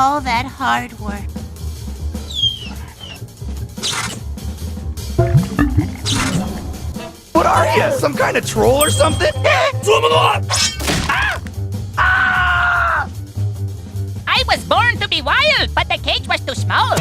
all that hard work. What are you? Some kind of troll or something? I was born to be wild, but the cage was too small.